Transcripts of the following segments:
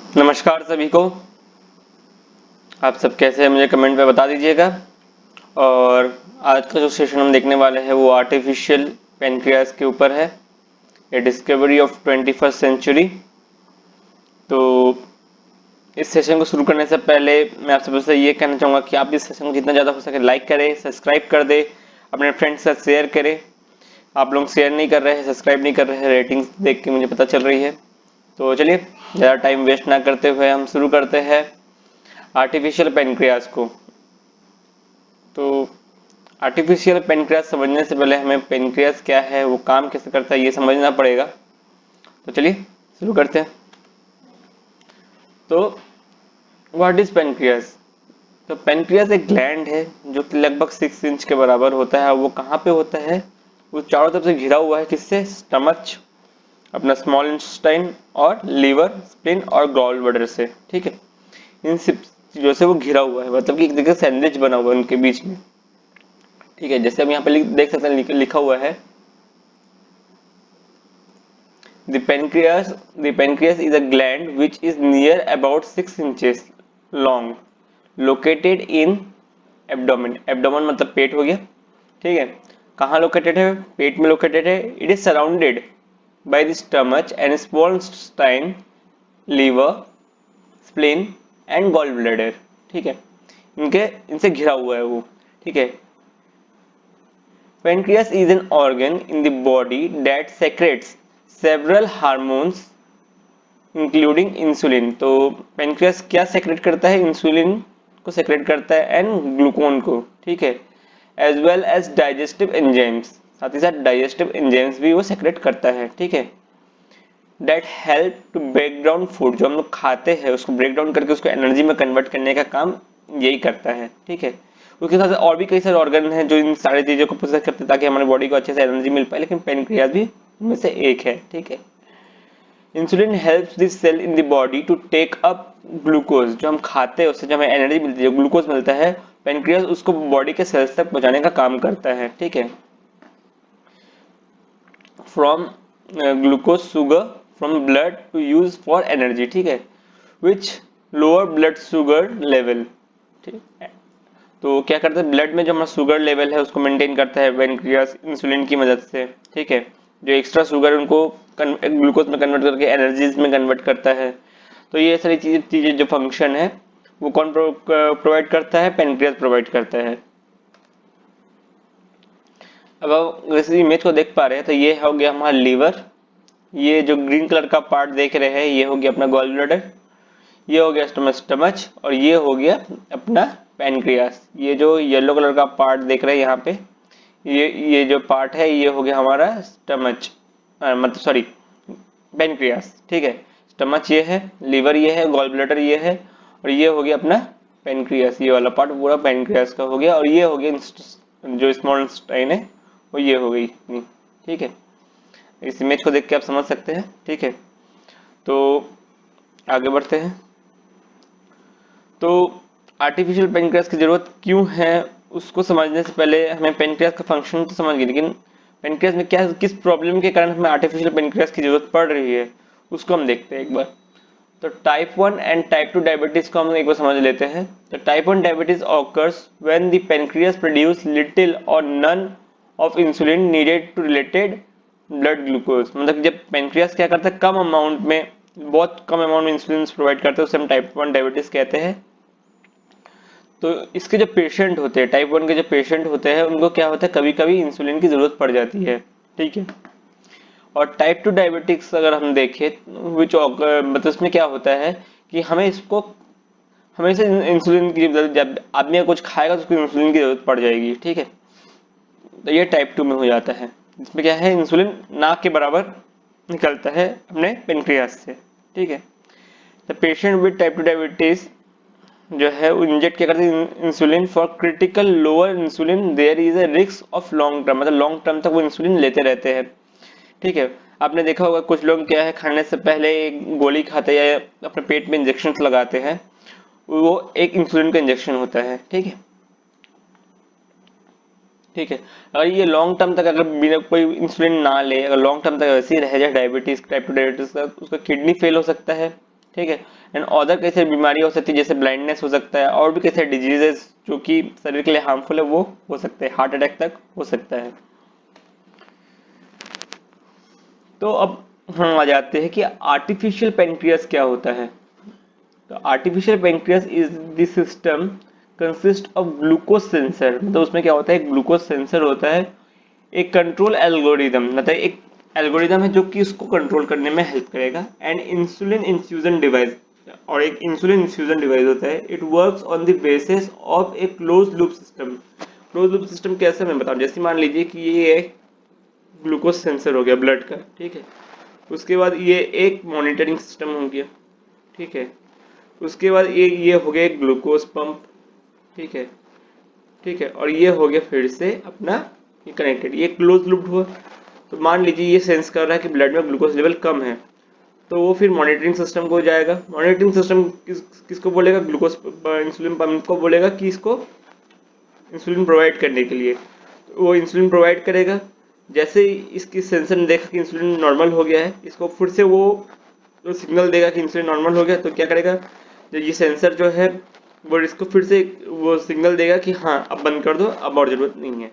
नमस्कार सभी को। आप सब कैसे हैं मुझे कमेंट में बता दीजिएगा। और आज का जो सेशन हम देखने वाले हैं वो आर्टिफिशियल पेनक्रियास के ऊपर है, ए डिस्कवरी ऑफ 21st सेंचुरी। तो इस सेशन को शुरू करने से पहले मैं आप सबसे ये कहना चाहूँगा कि आप इस सेशन को जितना ज़्यादा हो सके लाइक करें, सब्सक्राइब कर दें, अपने फ्रेंड्स के साथ शेयर करें। आप लोग शेयर नहीं कर रहे हैं, सब्सक्राइब नहीं कर रहे हैं, रेटिंग्स देख के मुझे पता चल रही है। तो चलिए ज़्यादा टाइम वेस्ट ना करते हुए हम शुरू करते हैं आर्टिफिशियल पेनक्रियास को। तो आर्टिफिशियल पेनक्रियास समझने से पहले हमें पेनक्रियास क्या है, वो काम कैसे करता है, ये समझना पड़ेगा। तो चलिए शुरू करते हैं। तो व्हाट इज पेनक्रियास? तो पेनक्रियास एक ग्लैंड है जो कि लगभग 6 इंच के बराबर होता है। वो कहाँ पे होता है? वो चारों तरफ से घिरा हुआ है किससे? स्टमक, अपना स्मॉल इंटेस्टाइन और लीवर, स्प्लीन और गॉल ब्लैडर से। ठीक है, इन सब चीजों से वो घिरा हुआ है, मतलब कि एक जगह सैंडविच बना हुआ है उनके बीच में। ठीक है, जैसे हम यहाँ पे देख सकते हैं, लिखा हुआ है The pancreas, the pancreas is a gland which is near about 6 inches long, located in abdomen. Abdomen मतलब पेट हो गया। ठीक है, कहाँ लोकेटेड है? पेट में लोकेटेड है। It is surrounded by the stomach and small intestine, liver, spleen and gall bladder. ठीक है, इनसे घिरा हुआ है वो। ठीक है, pancreas is an organ in the body that secretes several hormones including insulin. तो पेनक्रियास क्या सेक्रेट करता है? इंसुलिन को सेक्रेट करता है एंड ग्लूकोन को। ठीक है, as well as digestive enzymes, साथ ही साथ डाइजेस्टिव एंजाइम्स भी वो सेक्रेट करता है। ठीक है, that help to break down food, जो हम लोग खाते हैं उसको ब्रेक डाउन करके उसको एनर्जी में कन्वर्ट करने का काम यही करता है। ठीक है, उसके साथ और भी कई सारे ऑर्गन हैं जो इन सारी चीजों को प्रोसेस करते हैं ताकि हमारी बॉडी को अच्छे से एनर्जी मिल पाए, लेकिन पेनक्रियास भी उनमें से एक है। ठीक है, insulin helps this cell in the body to take up glucose, जो हम खाते हैं उससे जो हमें एनर्जी मिलती है, जो ग्लूकोज मिलता है, पेनक्रियास उसको बॉडी के सेल्स तक पहुंचाने का काम करता है। ठीक है, from glucose sugar from blood to use for energy. ठीक है, which lower blood sugar level. ठीक है, तो क्या करता है, ब्लड में जो हमारा शुगर लेवल है उसको मेंटेन करता है पेनक्रियास इंसुलिन की मदद से। ठीक है, जो एक्स्ट्रा शुगर है उनको ग्लूकोज में कन्वर्ट करके एनर्जीज में कन्वर्ट करता है। तो ये सारी चीजें जो फंक्शन है वो कौन प्रोवाइड करता है? पेनक्रियास प्रोवाइड करता है। अब आप इस इमेज को देख पा रहे हैं, तो ये हो गया हमारा लीवर, ये जो ग्रीन कलर का पार्ट देख रहे हैं ये हो गया अपना गॉल ब्लैडर, ये हो गया स्टमच, और ये हो गया अपना पेनक्रियास। ये जो येलो कलर का पार्ट देख रहे हैं यहाँ पे, ये जो पार्ट है ये हो गया हमारा स्टमच, मतलब सॉरी पेनक्रियास। ठीक है, स्टमच ये है, लीवर ये है, गॉल ब्लैडर ये है, और ये हो गया अपना पेनक्रियास। ये वाला पार्ट पूरा पेनक्रियास का हो गया, और ये हो गया जो स्मॉल इंटेस्टाइन है वो ये हो गई। ठीक है, इस इमेज को देख के आप समझ सकते हैं। ठीक है, तो आगे बढ़ते हैं। तो आर्टिफिशियल पेनक्रियास की जरूरत क्यों है उसको समझने से पहले हमें पेनक्रियास का फंक्शन तो समझ गए, लेकिन पेनक्रियास में क्या किस प्रॉब्लम के कारण हमें आर्टिफिशियल पेनक्रियास की जरूरत पड़ रही है उसको हम देखते हैं एक बार। तो टाइप 1 एंड टाइप 2 डायबिटीज को हम एक बार समझ लेते हैं। तो type 1 diabetes occurs when the pancreas produce little or none of insulin needed to related blood glucose, मतलब जब पेनक्रियास क्या करता है, कम अमाउंट में, बहुत कम अमाउंट में इंसुलिन प्रोवाइड करता है, उसे हम टाइप 1 डायबिटीज कहते हैं। तो इसके जो पेशेंट होते हैं, टाइप 1 के जो पेशेंट होते हैं, उनको क्या होता है, कभी कभी इंसुलिन की जरूरत पड़ जाती है। ठीक है, और टाइप 2 डायबिटिक्स अगर हम देखें विच मतलब इसमें क्या होता है कि हमें इसको हमेशा इंसुलिन की जरूरत, जब आदमी कुछ खाएगा तो उसको इंसुलिन की जरूरत पड़ जाएगी। ठीक है, तो ये टाइप 2 में हो जाता है, जिसमें क्या है, इंसुलिन ना के बराबर निकलता है अपने पेनक्रियास से। ठीक है, the patient with type 2 diabetes जो है वो इंजेक्ट क्या करते हैं, insulin for critical lower insulin there is a risk of long term, मतलब लॉन्ग टर्म तक वो इंसुलिन लेते रहते हैं। ठीक है, आपने देखा होगा कुछ लोग क्या है, खाने से पहले एक गोली खाते हैं या अपने पेट में इंजेक्शन लगाते हैं, वो एक इंसुलिन का इंजेक्शन होता है। ठीक है, ठीक है, अगर ये लॉन्ग टर्म तक अगर बिना कोई इंसुलिन ना ले, अगर लॉन्ग टर्म तक वैसे ही रह जाए डायबिटीज, टाइप 2 डायबिटीज का, उसका किडनी फेल हो सकता है। ठीक है। एंड अदर कैसे बीमारियां हो सकती है, जैसे ब्लाइंडनेस हो सकता है, और भी कैसे डिजीजेस जो कि शरीर के लिए हार्मफुल है वो हो सकते हैं, हार्ट अटैक तक हो सकता है। तो अब हम आ जाते हैं कि आर्टिफिशियल पेनक्रियास क्या होता है। तो artificial pancreas is the system consist of glucose sensor, मतलब उसमें क्या होता है, ग्लूकोज सेंसर होता है, एक कंट्रोल एल्गोरिदम, मतलब एक एल्गोरिदम है जो कि उसको कंट्रोल करने में हेल्प करेगा, एंड इंसुलिन इन्फ्यूजन डिवाइस, और एक इंसुलिन इन्फ्यूजन डिवाइस होता है। It works on the basis of A close loop system. Close loop system कैसे मैं बताऊं, जैसे मान लीजिए कि ये एक ग्लूकोज सेंसर हो गया ब्लड का, ठीक है। उसके बाद ये एक मॉनिटरिंग सिस्टम हो गया, ठीक है। उसके बाद ये हो गया एक ग्लूकोज पंप, ठीक है, ठीक है। और ये हो गया फिर से अपना ये कनेक्टेड, ये क्लोज लूप हुआ। तो मान लीजिए ये सेंस कर रहा है कि ब्लड में ग्लूकोज लेवल कम है, तो वो फिर मॉनिटरिंग सिस्टम को जाएगा। मॉनिटरिंग सिस्टम किसको बोलेगा, ग्लूकोज इंसुलिन पंप को बोलेगा कि इसको इंसुलिन प्रोवाइड करने के लिए। तो वो इंसुलिन प्रोवाइड करेगा। जैसे ही इसकी सेंसर ने देखा कि इंसुलिन नॉर्मल हो गया है, इसको फिर से वो तो सिग्नल देगा कि इंसुलिन नॉर्मल हो गया। तो क्या करेगा, जो ये सेंसर जो है वो इसको फिर से वो सिग्नल देगा कि हाँ अब बंद कर दो, अब और जरूरत नहीं है।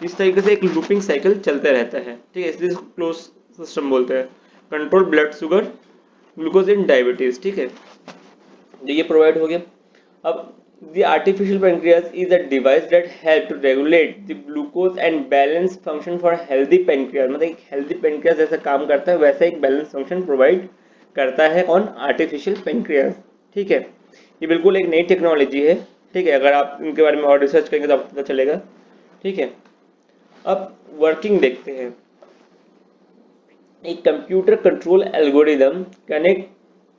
इस तरीके से एक लूपिंग साइकिल चलता रहता है, ठीक है। इसलिए इसको क्लोज सिस्टम बोलते हैं। Control blood sugar, glucose in diabetes, ठीक है। तो ये प्रोवाइड हो गया। अब the artificial pancreas is a device that help to regulate the glucose and balance function for healthy pancreas, मतलब एक healthy pancreas जैसा काम करता है वैसा एक balance function provide करता है कौन, artificial pancreas, ठीक है। ये बिल्कुल एक नई टेक्नोलॉजी है, ठीक है। अगर आप इनके बारे में और रिसर्च करेंगे तो आपको पता चलेगा, ठीक है। अब वर्किंग देखते हैं। एक computer control algorithm connect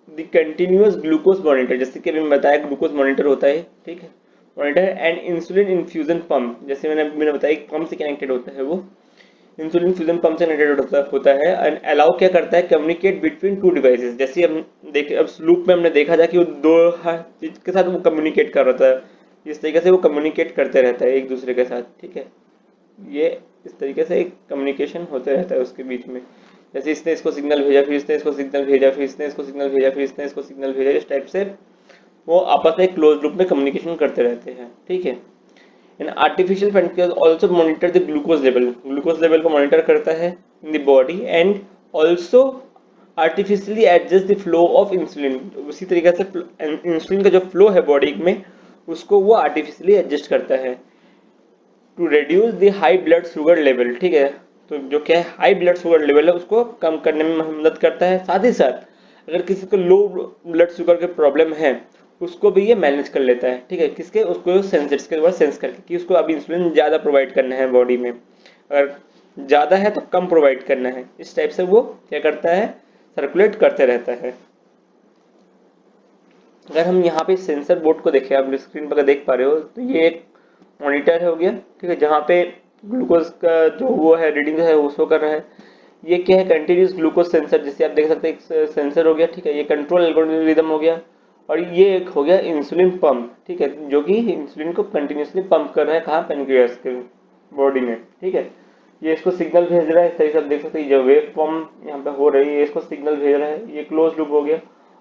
the continuous glucose monitor, जैसे कि अभी मैं बताया ग्लूकोज मॉनिटर होता है, ठीक है, monitor and insulin infusion pump, जैसे मैंने बताया एक पंप से कनेक्टेड होता है, वो इंसुलिन इन्फ्यूजन पंप से कनेक्टेड होता है। एंड अलाउ क्या करता है, कम्युनिकेट बिटवीन टू डिवाइसेस। जैसे हम देखे अब लूप में हमने देखा था कि वो दो चीज के साथ वो कम्युनिकेट कर रहा था, इस तरीके से वो कम्युनिकेट करते रहता है एक दूसरे के साथ, ठीक है। ये इस तरीके से एक कम्युनिकेशन होते रहता है उसके बीच में। जैसे इसने इसको सिग्नल भेजा, फिर इसने इसको सिग्नल भेजा, फिर इसने इसको सिग्नल भेजा, फिर इसने इसको सिग्नल भेजा, इस टाइप से वो आपस में क्लोज लूप में कम्युनिकेशन करते रहते हैं, ठीक है। And artificial pancreas also monitor the glucose level को मॉनिटर करता है इन the body, and also artificially adjust the flow of insulin. उसी तरीके से इंसुलिन का जो फ्लो है बॉडी में उसको वो आर्टिफिशियली एडजस्ट करता है to reduce the high blood sugar level, ठीक है। तो जो क्या है हाई ब्लड शुगर लेवल है उसको कम करने में मदद करता है। साथ ही साथ अगर किसी को लो ब्लड शुगर के प्रॉब्लम है उसको भी ये मैनेज कर लेता है, ठीक है। किसके, उसको सेंसर्स के द्वारा सेंस करके कि उसको अभी इंसुलिन ज़्यादा प्रोवाइड करना है बॉडी में, अगर ज़्यादा है तो कम प्रोवाइड करना है, इस टाइप से वो क्या करता है, सर्कुलेट करते रहता है। अगर हम यहाँ पे सेंसर बोर्ड को देखें, आप स्क्रीन पर देख पा रहे हो, तो ये एक मॉनिटर हो गया, ठीक है, जहाँ पे ग्लूकोज का जो वो है रीडिंग है वो शो कर रहा है। ये क्या है, कंटिन्यूस ग्लूकोज सेंसर, जिसे आप देख सकते हैं एक सेंसर हो गया, ठीक है। ये कंट्रोल एल्गोरिदम हो गया, और ये एक हो गया इंसुलिन पंप, ठीक है, जो कि इंसुलिन को कंटिन्यूसली पंप कर रहा है, कहाँ, पेनक्रियास के बॉडी में, ठीक है। ये इसको सिग्नल भेज रहा है, सही से आप देख सकते हैं जो वेव फॉर्म यहाँ पे हो रही है इसको सिग्नल भेज रहा है, ये क्लोज लूप हो गया।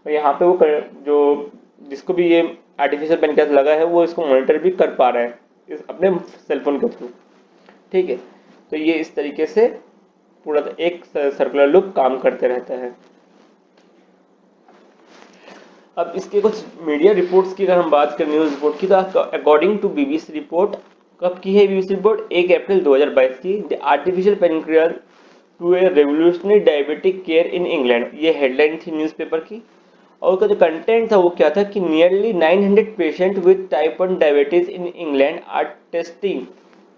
और यहाँ पे वो जो जिसको भी ये आर्टिफिशियल पेनक्रियास लगा है वो इसको मॉनिटर भी कर पा रहा है इस अपने सेलफोन के थ्रू, ठीक है। तो ये इस तरीके से पूरा एक सर्कुलर लूप काम करते रहता है। अब इसके कुछ मीडिया रिपोर्ट्स की अगर हम बात करें, न्यूज रिपोर्ट की, तो अकॉर्डिंग टू बीबीसी रिपोर्ट, कब की है बीबीसी रिपोर्ट, 1 अप्रैल 2022 की, the artificial pancreas to a revolutionary diabetic care in England, ये हेडलाइन थी न्यूज़पेपर की। और उसका जो कंटेंट था वो क्या था कि nearly 900 patient with type 1 diabetes in England are testing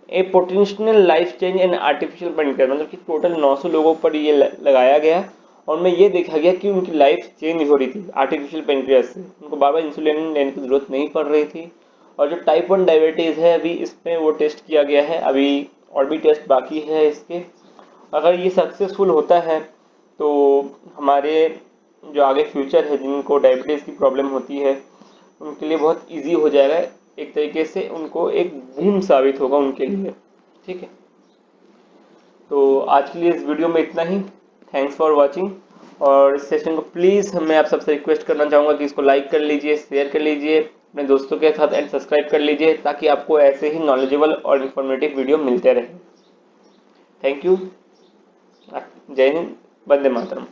a potential life change in artificial pancreas, मतलब कि टोटल 900 लोगों पर ये लगाया गया, और उनमें ये देखा गया कि उनकी लाइफ चेंज हो रही थी आर्टिफिशियल पेनक्रियास से, उनको बार बार इंसुलिन लेने की जरूरत नहीं पड़ रही थी। और जो टाइप 1 डायबिटीज़ है अभी इसमें वो टेस्ट किया गया है, अभी और भी टेस्ट बाकी है इसके। अगर ये सक्सेसफुल होता है तो हमारे जो आगे फ्यूचर है जिनको डायबिटीज़ की प्रॉब्लम होती है उनके लिए बहुत इजी हो जाएगा, एक तरीके से उनको एक बूम साबित होगा उनके लिए, ठीक है। तो आज के लिए इस वीडियो में इतना ही। Thanks for watching. और इस सेशन को प्लीज़ मैं आप सबसे रिक्वेस्ट करना चाहूँगा कि इसको लाइक कर लीजिए, शेयर कर लीजिए अपने दोस्तों के साथ एंड सब्सक्राइब कर लीजिए ताकि आपको ऐसे ही नॉलेजेबल और इन्फॉर्मेटिव वीडियो मिलते रहे। Thank you. जय हिंद, वंदे मातरम।